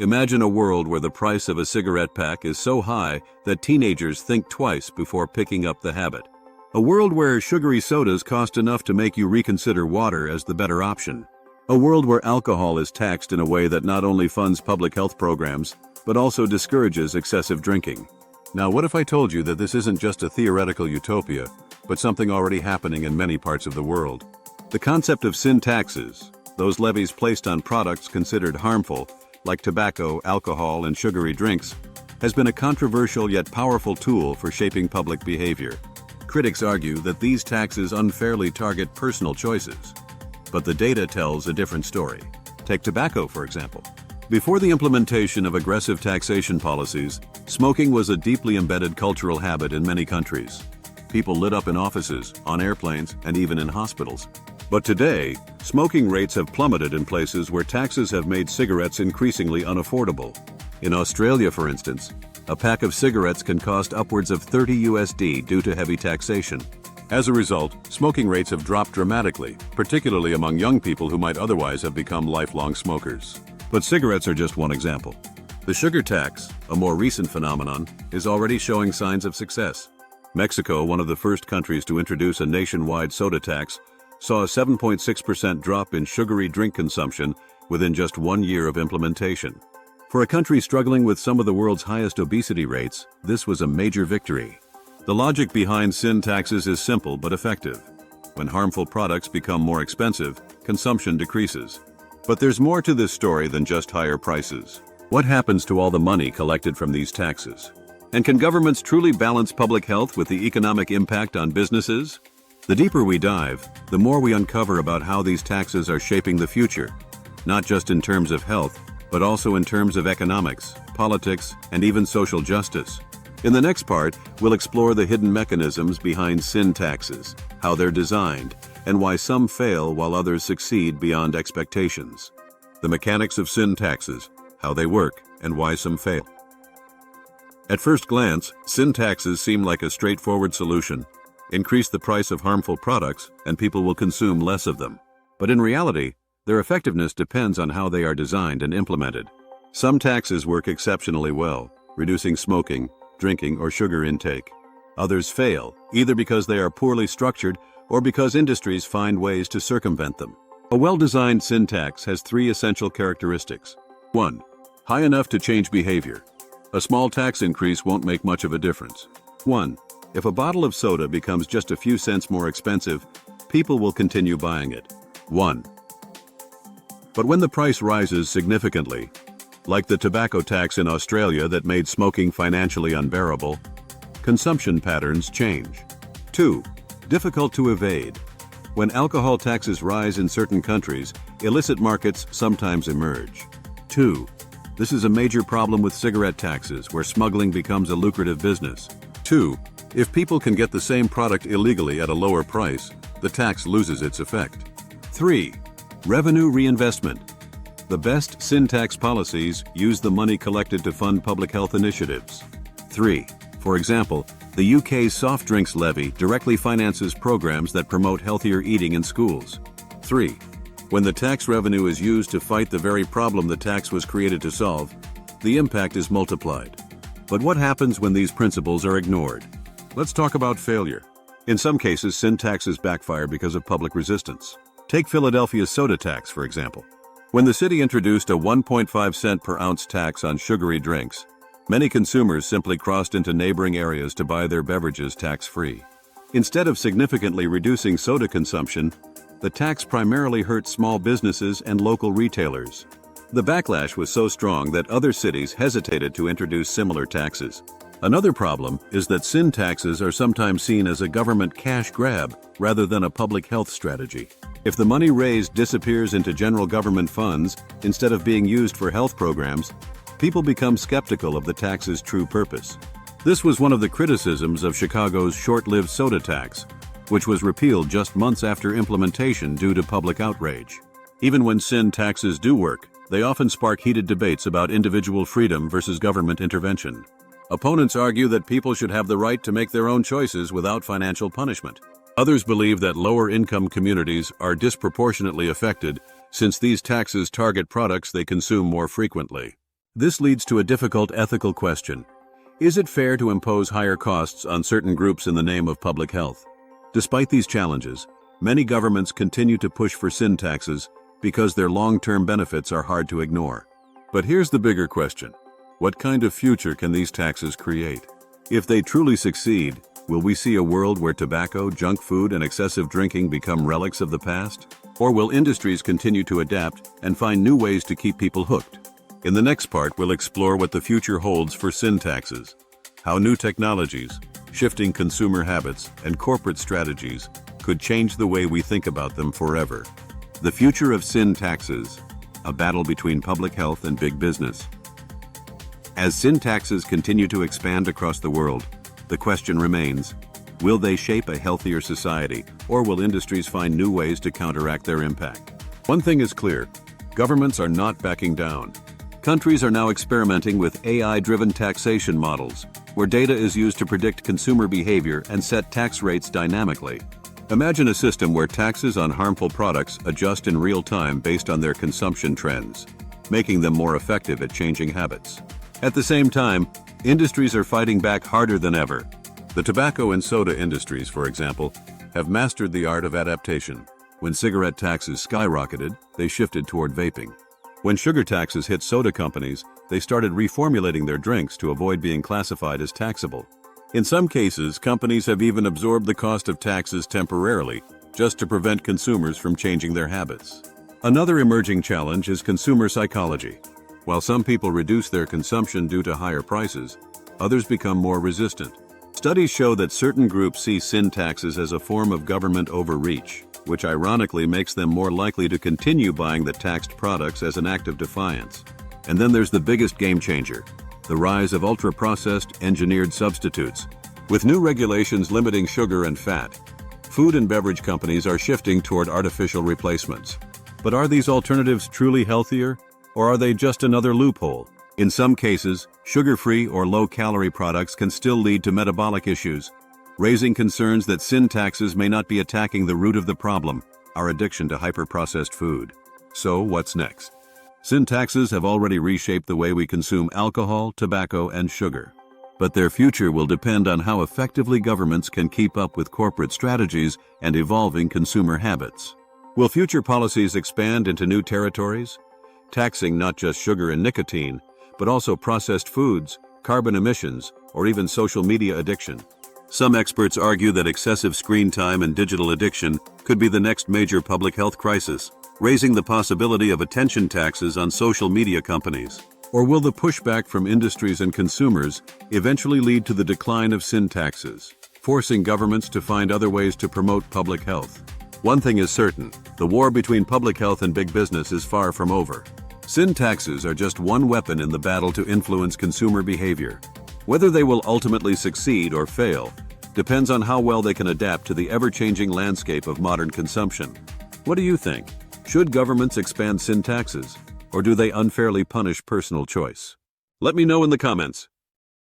Imagine a world where the price of a cigarette pack is so high that teenagers think twice before picking up the habit. A world where sugary sodas cost enough to make you reconsider water as the better option. A world where alcohol is taxed in a way that not only funds public health programs, but also discourages excessive drinking. Now, what if I told you that this isn't just a theoretical utopia, but something already happening in many parts of the world? The concept of sin taxes, those levies placed on products considered harmful, like tobacco, alcohol, and sugary drinks, has been a controversial yet powerful tool for shaping public behavior. Critics argue that these taxes unfairly target personal choices. But the data tells a different story. Take tobacco, for example. Before the implementation of aggressive taxation policies, smoking was a deeply embedded cultural habit in many countries. People lit up in offices, on airplanes, and even in hospitals. But today, smoking rates have plummeted in places where taxes have made cigarettes increasingly unaffordable. In Australia, for instance, a pack of cigarettes can cost upwards of $30 due to heavy taxation. As a result, smoking rates have dropped dramatically, particularly among young people who might otherwise have become lifelong smokers. But cigarettes are just one example. The sugar tax, a more recent phenomenon, is already showing signs of success. Mexico, one of the first countries to introduce a nationwide soda tax, saw a 7.6% drop in sugary drink consumption within just 1 year of implementation. For a country struggling with some of the world's highest obesity rates, this was a major victory. The logic behind sin taxes is simple but effective. When harmful products become more expensive, consumption decreases. But there's more to this story than just higher prices. What happens to all the money collected from these taxes? And can governments truly balance public health with the economic impact on businesses? The deeper we dive, the more we uncover about how these taxes are shaping the future, not just in terms of health, but also in terms of economics, politics, and even social justice. In the next part, we'll explore the hidden mechanisms behind sin taxes, how they're designed, and why some fail while others succeed beyond expectations. The mechanics of sin taxes, how they work, and why some fail. At first glance, sin taxes seem like a straightforward solution. Increase the price of harmful products, and people will consume less of them. But in reality, their effectiveness depends on how they are designed and implemented. Some taxes work exceptionally well, reducing smoking, drinking, or sugar intake. Others fail, either because they are poorly structured or because industries find ways to circumvent them. A well-designed sin tax has 3 essential characteristics. 1. High enough to change behavior. A small tax increase won't make much of a difference. 1. If a bottle of soda becomes just a few cents more expensive, people will continue buying it. 1. But when the price rises significantly, like the tobacco tax in Australia that made smoking financially unbearable, consumption patterns change. 2. Difficult to evade. When alcohol taxes rise in certain countries, illicit markets sometimes emerge. 2. This is a major problem with cigarette taxes, where smuggling becomes a lucrative business. 2. If people can get the same product illegally at a lower price, the tax loses its effect. 3. Revenue reinvestment. The best sin tax policies use the money collected to fund public health initiatives. 3. For example, the UK's soft drinks levy directly finances programs that promote healthier eating in schools. 3. When the tax revenue is used to fight the very problem the tax was created to solve, the impact is multiplied. But what happens when these principles are ignored? Let's talk about failure. In some cases, sin taxes backfire because of public resistance. Take Philadelphia's soda tax, for example. When the city introduced a 1.5 cent per ounce tax on sugary drinks, many consumers simply crossed into neighboring areas to buy their beverages tax-free. Instead of significantly reducing soda consumption, the tax primarily hurt small businesses and local retailers. The backlash was so strong that other cities hesitated to introduce similar taxes. Another problem is that sin taxes are sometimes seen as a government cash grab rather than a public health strategy. If the money raised disappears into general government funds instead of being used for health programs, people become skeptical of the tax's true purpose. This was one of the criticisms of Chicago's short-lived soda tax, which was repealed just months after implementation due to public outrage. Even when sin taxes do work, they often spark heated debates about individual freedom versus government intervention. Opponents argue that people should have the right to make their own choices without financial punishment. Others believe that lower-income communities are disproportionately affected since these taxes target products they consume more frequently. This leads to a difficult ethical question. Is it fair to impose higher costs on certain groups in the name of public health? Despite these challenges, many governments continue to push for sin taxes because their long-term benefits are hard to ignore. But here's the bigger question. What kind of future can these taxes create? If they truly succeed, will we see a world where tobacco, junk food, and excessive drinking become relics of the past? Or will industries continue to adapt and find new ways to keep people hooked? In the next part, we'll explore what the future holds for sin taxes, how new technologies, shifting consumer habits, and corporate strategies could change the way we think about them forever. The future of sin taxes, a battle between public health and big business. As sin taxes continue to expand across the world, the question remains, will they shape a healthier society, or will industries find new ways to counteract their impact? One thing is clear, governments are not backing down. Countries are now experimenting with AI-driven taxation models, where data is used to predict consumer behavior and set tax rates dynamically. Imagine a system where taxes on harmful products adjust in real time based on their consumption trends, making them more effective at changing habits. At the same time, industries are fighting back harder than ever. The tobacco and soda industries, for example, have mastered the art of adaptation. When cigarette taxes skyrocketed, they shifted toward vaping. When sugar taxes hit soda companies, they started reformulating their drinks to avoid being classified as taxable. In some cases, companies have even absorbed the cost of taxes temporarily, just to prevent consumers from changing their habits. Another emerging challenge is consumer psychology. While some people reduce their consumption due to higher prices, others become more resistant. Studies show that certain groups see sin taxes as a form of government overreach, which ironically makes them more likely to continue buying the taxed products as an act of defiance. And then there's the biggest game changer, the rise of ultra-processed, engineered substitutes. With new regulations limiting sugar and fat, food and beverage companies are shifting toward artificial replacements. But are these alternatives truly healthier, or are they just another loophole? In some cases, sugar-free or low-calorie products can still lead to metabolic issues, raising concerns that sin taxes may not be attacking the root of the problem, our addiction to hyper-processed food. So, what's next? Sin taxes have already reshaped the way we consume alcohol, tobacco, and sugar. But their future will depend on how effectively governments can keep up with corporate strategies and evolving consumer habits. Will future policies expand into new territories, taxing not just sugar and nicotine, but also processed foods, carbon emissions, or even social media addiction? Some experts argue that excessive screen time and digital addiction could be the next major public health crisis, raising the possibility of attention taxes on social media companies. Or will the pushback from industries and consumers eventually lead to the decline of sin taxes, forcing governments to find other ways to promote public health? One thing is certain, the war between public health and big business is far from over. Sin taxes are just one weapon in the battle to influence consumer behavior. Whether they will ultimately succeed or fail depends on how well they can adapt to the ever-changing landscape of modern consumption. What do you think? Should governments expand sin taxes, or do they unfairly punish personal choice? Let me know in the comments.